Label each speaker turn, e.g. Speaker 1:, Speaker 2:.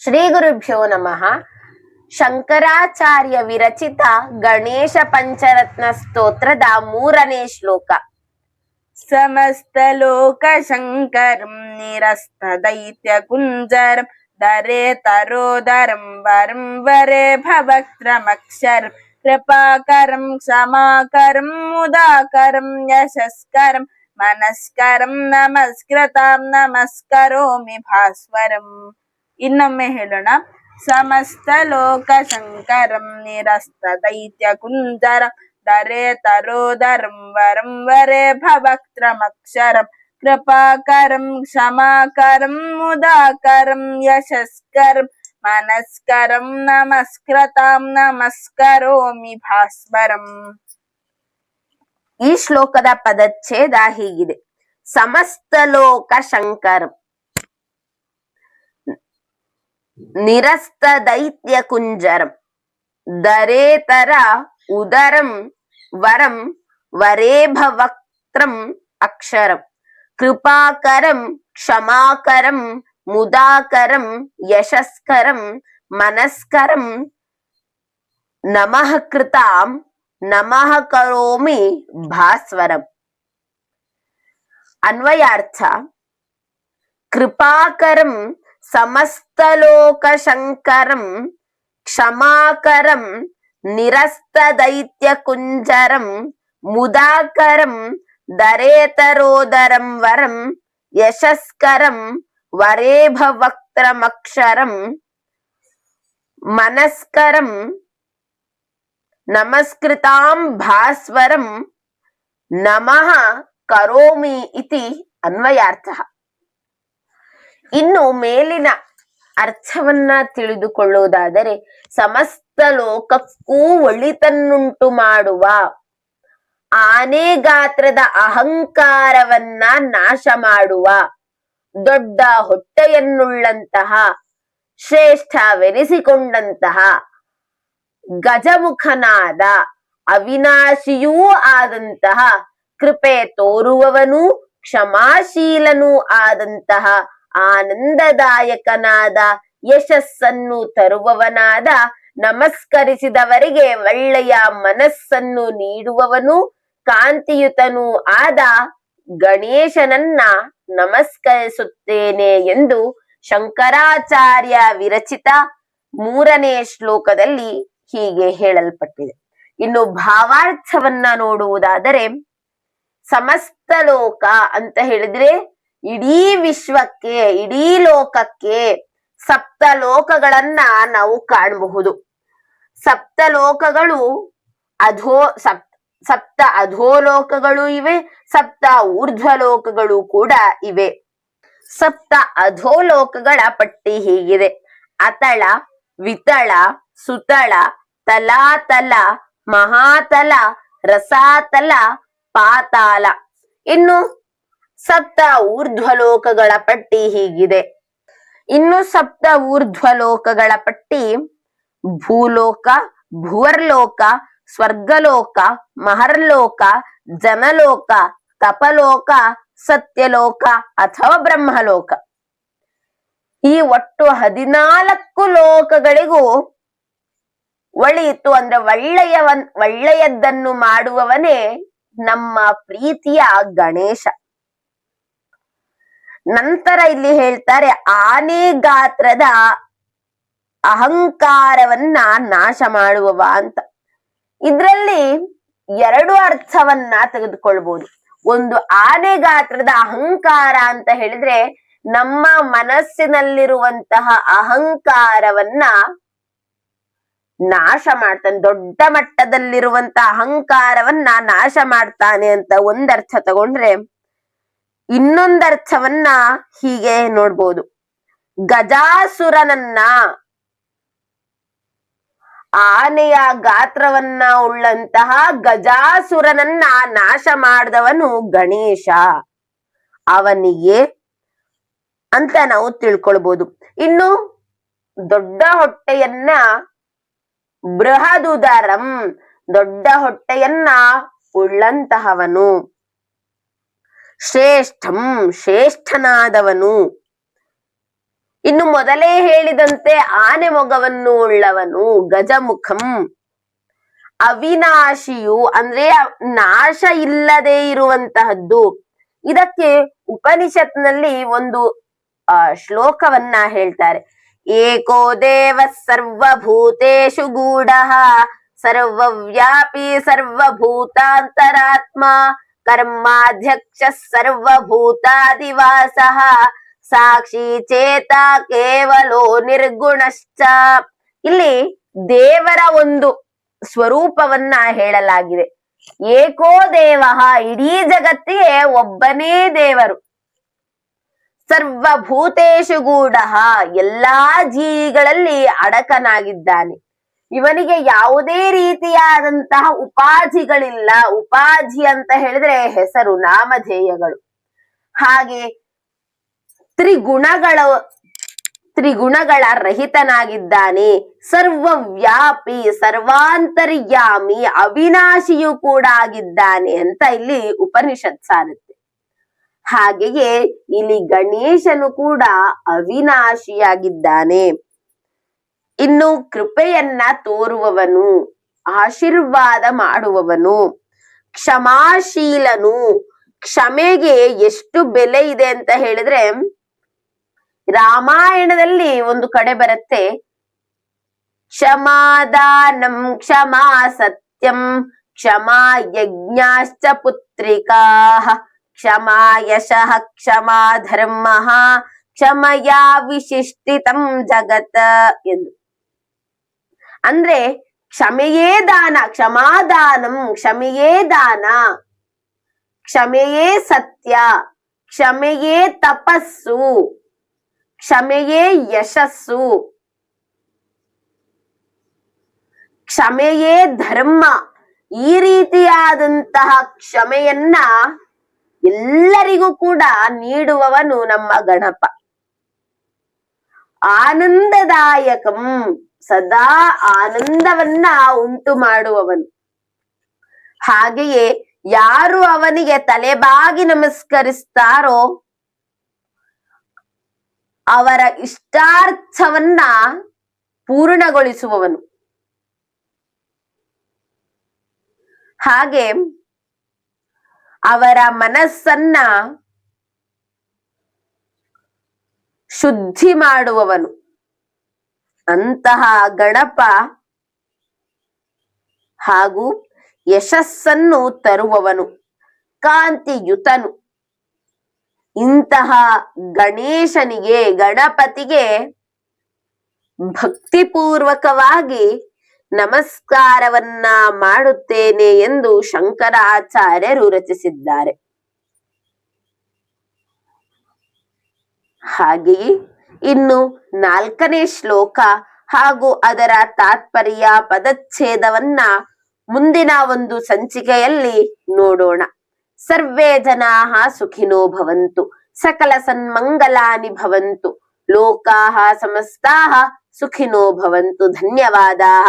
Speaker 1: ಶ್ರೀ ಗುರುಭ್ಯೋ ನಮಃ. ಶಂಕರಾಚಾರ್ಯ ವಿರಚಿತ ಗಣೇಶ ಪಂಚರತ್ನ ಸ್ತೋತ್ರದ 3ನೇ ಶ್ಲೋಕ.
Speaker 2: ಸಮಸ್ತ ಲೋಕ ಶಂಕರಂ ನಿರಸ್ತ ದೈತ್ಯ ಕುಂಜರಂ ದರೆ ತರೋದರಂ ವರಂ ವರೆ ಭವಕ್ತ್ರಮಕ್ಷರಂ ಕೃಪಾಕರಂ ಕ್ಷಮಾಕರಂ ಮುದಾಕರಂ ಯಶಸ್ಕರಂ ಮನಸ್ಕರಂ ನಮಸ್ಕೃತಾಂ ನಮಸ್ಕರೋಮಿ ಭಾಸ್ವರಂ. ಇನ್ನೊಮ್ಮೆ ಹೇಳೋಣ. ಸಮಸ್ತ ಲೋಕ ಶಂಕರಂ ನಿರಸ್ತ ದೈತ್ಯ ಕುಂಜರಂ ದರೆ ತರೋದರಂ ವರಂ ವರೆ ಭವಕ್ತ್ರಮಕ್ಷರಂ ಕೃಪಾಕರಂ ಕ್ಷಮಾಕರಂ ಮುದಾಕರಂ ಯಶಸ್ಕರಂ ಮನಸ್ಕರಂ ನಮಸ್ಕೃತಾಂ ನಮಸ್ಕರೋಮಿ ಭಾಸ್ವರಂ.
Speaker 1: ಈ ಶ್ಲೋಕದ ಪದಚ್ಛೇದ ಹೀಗಿದೆ. ಸಮಸ್ತ ಲೋಕ ಶಂಕರಂ ನಿರಸ್ತ ದೈತ್ಯ ಕುಂಜರಂ ದರೇತರ ಉದರಂ ವರಂ ವರೇಭವಕ್ತ್ರಂ ಅಕ್ಷರಂ ಕೃಪಾಕರಂ ಕ್ಷಮಾಕರಂ ಮುದಾಕರಂ ಯಶಸ್ಕರಂ ಮನಸ್ಕರಂ ನಮಃ ಕೃತಾಂ ನಮಃ ಕರೋಮಿ ಭಾಸ್ವರಂ. ಅನ್ವಯಾರ್ಥ: ಕೃಪಾಕರಂ ಸಮಸ್ತಲೋಕ ಶಂಕರಂ ಕ್ಷಮಾಕರಂ ನಿರಸ್ತ ದೈತ್ಯ ಕುಂಜರಂ ಮುದಾಕರಂ ದರೇತರೋದರಂ ವರಂ ಯಶಸ್ಕರಂ ವರೇಭವಕ್ತ್ರಮಕ್ಷರಂ ಮನಸ್ಕರಂ ನಮಸ್ಕೃತಾಂ ಭಾಸ್ವರಂ ನಮಃ ಕರೋಮಿ ಇತಿ ಅನ್ವಯಾರ್ಥಃ. ಇನ್ನು ಮೇಲಿನ ಅರ್ಥವನ್ನ ತಿಳಿದುಕೊಳ್ಳುವುದಾದರೆ, ಸಮಸ್ತ ಲೋಕಕ್ಕೂ ಒಳಿತನ್ನುಂಟು ಮಾಡುವ, ಆನೆ ಗಾತ್ರದ ಅಹಂಕಾರವನ್ನ ನಾಶ ಮಾಡುವ, ದೊಡ್ಡ ಹೊಟ್ಟೆಯನ್ನುಳ್ಳಂತಹ, ಶ್ರೇಷ್ಠವೆನಿಸಿಕೊಂಡಂತಹ, ಗಜಮುಖನಾದ, ಅವಿನಾಶಿಯೂ ಆದಂತಹ, ಕೃಪೆ ತೋರುವವನೂ ಕ್ಷಮಾಶೀಲನೂ ಆದಂತಹ, ಆನಂದದಾಯಕನಾದ, ಯಶಸ್ಸನ್ನು ತರುವವನಾದ, ನಮಸ್ಕರಿಸಿದವರಿಗೆ ಒಳ್ಳೆಯ ಮನಸ್ಸನ್ನು ನೀಡುವವನು, ಕಾಂತಿಯುತನೂ ಆದ ಗಣೇಶನನ್ನ ನಮಸ್ಕರಿಸುತ್ತೇನೆ ಎಂದು ಶಂಕರಾಚಾರ್ಯ ವಿರಚಿತ 3ನೇ ಶ್ಲೋಕದಲ್ಲಿ ಹೀಗೆ ಹೇಳಲ್ಪಟ್ಟಿದೆ. ಇನ್ನು ಭಾವಾರ್ಥವನ್ನ ನೋಡುವುದಾದರೆ, ಸಮಸ್ತ ಲೋಕ ಅಂತ ಹೇಳಿದ್ರೆ ಇಡೀ ವಿಶ್ವಕ್ಕೆ, ಇಡೀ ಲೋಕಕ್ಕೆ ಸಪ್ತ ಲೋಕಗಳನ್ನ ನಾವು ಕಾಣಬಹುದು. ಸಪ್ತ ಲೋಕಗಳು ಸಪ್ತ ಅಧೋಲೋಕಗಳು ಇವೆ, ಸಪ್ತ ಊರ್ಧ್ವಲೋಕಗಳು ಕೂಡ ಇವೆ. ಸಪ್ತ ಅಧೋಲೋಕಗಳ ಪಟ್ಟಿ ಹೀಗಿದೆ: ಅತಳ, ವಿತಳ, ಸುತಳ, ತಲಾತಲ, ಮಹಾತಲ, ರಸಾತಲ, ಪಾತಾಳ. ಇನ್ನು ಸಪ್ತ ಊರ್ಧ್ವಲೋಕಗಳ ಪಟ್ಟಿ ಹೀಗಿದೆ. ಇನ್ನು ಸಪ್ತ ಊರ್ಧ್ವಲೋಕಗಳ ಪಟ್ಟಿ: ಭೂಲೋಕ, ಭುವರ್ಲೋಕ, ಸ್ವರ್ಗಲೋಕ, ಮಹರ್ಲೋಕ, ಜನಲೋಕ, ತಪಲೋಕ, ಸತ್ಯಲೋಕ ಅಥವಾ ಬ್ರಹ್ಮಲೋಕ. ಈ ಒಟ್ಟು 14 ಲೋಕಗಳಿಗೂ ಒಳಿತು ಅಂದ್ರೆ ಒಳ್ಳೆಯದನ್ನು ಮಾಡುವವನೇ ನಮ್ಮ ಪ್ರೀತಿಯ ಗಣೇಶ. ನಂತರ ಇಲ್ಲಿ ಹೇಳ್ತಾರೆ, ಆನೆ ಗಾತ್ರದ ಅಹಂಕಾರವನ್ನ ನಾಶ ಮಾಡುವವ ಅಂತ. ಇದ್ರಲ್ಲಿ 2 ಅರ್ಥವನ್ನ ತೆಗೆದುಕೊಳ್ಬಹುದು. ಒಂದು, ಆನೆ ಗಾತ್ರದ ಅಹಂಕಾರ ಅಂತ ಹೇಳಿದ್ರೆ ನಮ್ಮ ಮನಸ್ಸಿನಲ್ಲಿರುವಂತಹ ಅಹಂಕಾರವನ್ನ ನಾಶ ಮಾಡ್ತಾನೆ, ದೊಡ್ಡ ಮಟ್ಟದಲ್ಲಿರುವಂತಹ ಅಹಂಕಾರವನ್ನ ನಾಶ ಮಾಡ್ತಾನೆ ಅಂತ ಒಂದರ್ಥ ತಗೊಂಡ್ರೆ, ಇನ್ನೊಂದರ್ಥವನ್ನ ಹೀಗೆ ನೋಡ್ಬೋದು: ಗಜಾಸುರನನ್ನ, ಆನೆಯ ಗಾತ್ರವನ್ನ ಉಳ್ಳಂತಹ ಗಜಾಸುರನನ್ನ ನಾಶ ಮಾಡಿದವನು ಗಣೇಶ, ಅವನಿಗೆ ಅಂತ ನಾವು ತಿಳ್ಕೊಳ್ಬಹುದು. ಇನ್ನು ದೊಡ್ಡ ಹೊಟ್ಟೆಯನ್ನ ಬೃಹದುದರಂ, ದೊಡ್ಡ ಹೊಟ್ಟೆಯನ್ನ ಉಳ್ಳಂತಹವನು, ಶ್ರೇಷ್ಠಂ ಶ್ರೇಷ್ಠನಾದವನು, ಇನ್ನು ಮೊದಲೇ ಹೇಳಿದಂತೆ ಆನೆ ಮೊಗವನ್ನು ಉಳ್ಳವನು ಗಜಮುಖಂ, ಅವಿನಾಶಿಯು ಅಂದ್ರೆ ನಾಶ ಇಲ್ಲದೆ ಇರುವಂತಹದ್ದು. ಇದಕ್ಕೆ ಉಪನಿಷತ್ನಲ್ಲಿ ಒಂದು ಶ್ಲೋಕವನ್ನ ಹೇಳ್ತಾರೆ. ಏಕೋ ದೇವ ಸರ್ವಭೂತೇಷು ಗೂಢಃ ಸರ್ವವ್ಯಾಪಿ ಸರ್ವಭೂತಾಂತರಾತ್ಮ ಕರ್ಮಾಧ್ಯಕ್ಷ ಸರ್ವಭೂತಾದಿವಾಸಃ ಸಾಕ್ಷಿ ಚೇತ ಕೇವಲೋ ನಿರ್ಗುಣಶ್ಚ. ಇಲ್ಲಿ ದೇವರ ಒಂದು ಸ್ವರೂಪವನ್ನ ಹೇಳಲಾಗಿದೆ. ಏಕೋ ದೇವ, ಇಡೀ ಜಗತ್ತಿಗೆ ಒಬ್ಬನೇ ದೇವರು. ಸರ್ವಭೂತೇಷು ಗೂಢ, ಎಲ್ಲಾ ಜೀವಿಗಳಲ್ಲಿ ಅಡಕನಾಗಿದ್ದಾನೆ. ಇವನಿಗೆ ಯಾವುದೇ ರೀತಿಯಾದಂತಹ ಉಪಾಧಿಗಳಿಲ್ಲ. ಉಪಾಧಿ ಅಂತ ಹೇಳಿದ್ರೆ ಹೆಸರು, ನಾಮಧೇಯಗಳು. ಹಾಗೆ ತ್ರಿಗುಣಗಳ ರಹಿತನಾಗಿದ್ದಾನೆ. ಸರ್ವವ್ಯಾಪಿ, ಸರ್ವಾಂತರ್ಯಾಮಿ, ಅವಿನಾಶಿಯೂ ಕೂಡ ಆಗಿದ್ದಾನೆ ಅಂತ ಇಲ್ಲಿ ಉಪನಿಷತ್ ಸಾರುತ್ತೆ. ಹಾಗೆಯೇ ಇಲ್ಲಿ ಗಣೇಶನು ಕೂಡ ಅವಿನಾಶಿಯಾಗಿದ್ದಾನೆ. ಇನ್ನು ಕೃಪೆಯನ್ನ ತೋರುವವನು, ಆಶೀರ್ವಾದ ಮಾಡುವವನು, ಕ್ಷಮಾಶೀಲನು. ಕ್ಷಮೆಗೆ ಎಷ್ಟು ಬೆಲೆ ಇದೆ ಅಂತ ಹೇಳಿದ್ರೆ, ರಾಮಾಯಣದಲ್ಲಿ ಒಂದು ಕಡೆ ಬರುತ್ತೆ, ಕ್ಷಮಾದಾನಂ ಕ್ಷಮಾ ಸತ್ಯಂ ಕ್ಷಮಾ ಯಜ್ಞಾಶ್ಚ ಪುತ್ರಿಕಾಃ ಕ್ಷಮಾ ಯಶಃ ಕ್ಷಮಾ ಧರ್ಮಃ ಕ್ಷಮಯಾ ವಿಶಿಷ್ಟಿತಂ ಜಗತ್ ಎಂದು. ಅಂದ್ರೆ ಕ್ಷಮೆಯೇ ದಾನ, ಕ್ಷಮಾದಾನಂ ಕ್ಷಮೆಯೇ ದಾನ, ಕ್ಷಮೆಯೇ ಸತ್ಯ, ಕ್ಷಮೆಯೇ ತಪಸ್ಸು, ಕ್ಷಮೆಯೇ ಯಶಸ್ಸು, ಕ್ಷಮೆಯೇ ಧರ್ಮ. ಈ ರೀತಿಯಾದಂತಹ ಕ್ಷಮೆಯನ್ನ ಎಲ್ಲರಿಗೂ ಕೂಡ ನೀಡುವವನು ನಮ್ಮ ಗಣಪ. ಆನಂದದಾಯಕಂ, ಸದಾ ಆನಂದವನ್ನ ಉಂಟು ಮಾಡುವವನು. ಹಾಗೆಯೇ ಯಾರು ಅವನಿಗೆ ತಲೆಬಾಗಿ ನಮಸ್ಕರಿಸ್ತಾರೋ ಅವರ ಇಷ್ಟಾರ್ಥವನ್ನ ಪೂರ್ಣಗೊಳಿಸುವವನು. ಹಾಗೆ ಅವರ ಮನಸ್ಸನ್ನ ಶುದ್ಧಿ ಮಾಡುವವನು. ಅಂತಹ ಗಣಪ ಹಾಗೂ ಯಶಸ್ಸನ್ನು ತರುವವನು, ಕಾಂತಿಯುತನು. ಇಂತಹ ಗಣೇಶನಿಗೆ, ಗಣಪತಿಗೆ ಭಕ್ತಿಪೂರ್ವಕವಾಗಿ ನಮಸ್ಕಾರವನ್ನ ಮಾಡುತ್ತೇನೆ ಎಂದು ಶಂಕರಾಚಾರ್ಯರು ರಚಿಸಿದ್ದಾರೆ. ಹಾಗೆಯೇ ಇನ್ನು 4ನೇ ಶ್ಲೋಕ ಹಾಗೂ ಅದರ ತಾತ್ಪರ್ಯ ಪದಚ್ಛೇದವನ್ನ ಮುಂದಿನ ಒಂದು ಸಂಚಿಕೆಯಲ್ಲಿ ನೋಡೋಣ. ಸರ್ವೇ ಜನಾಃ ಸುಖಿನೋ ಭವಂತು, ಸಕಲ ಸನ್ಮಂಗಲಾನಿ ಭವಂತು, ಲೋಕಾಃ ಸಮಸ್ತಾಃ ಸುಖಿನೋ ಭವಂತು. ಧನ್ಯವಾದಾಃ.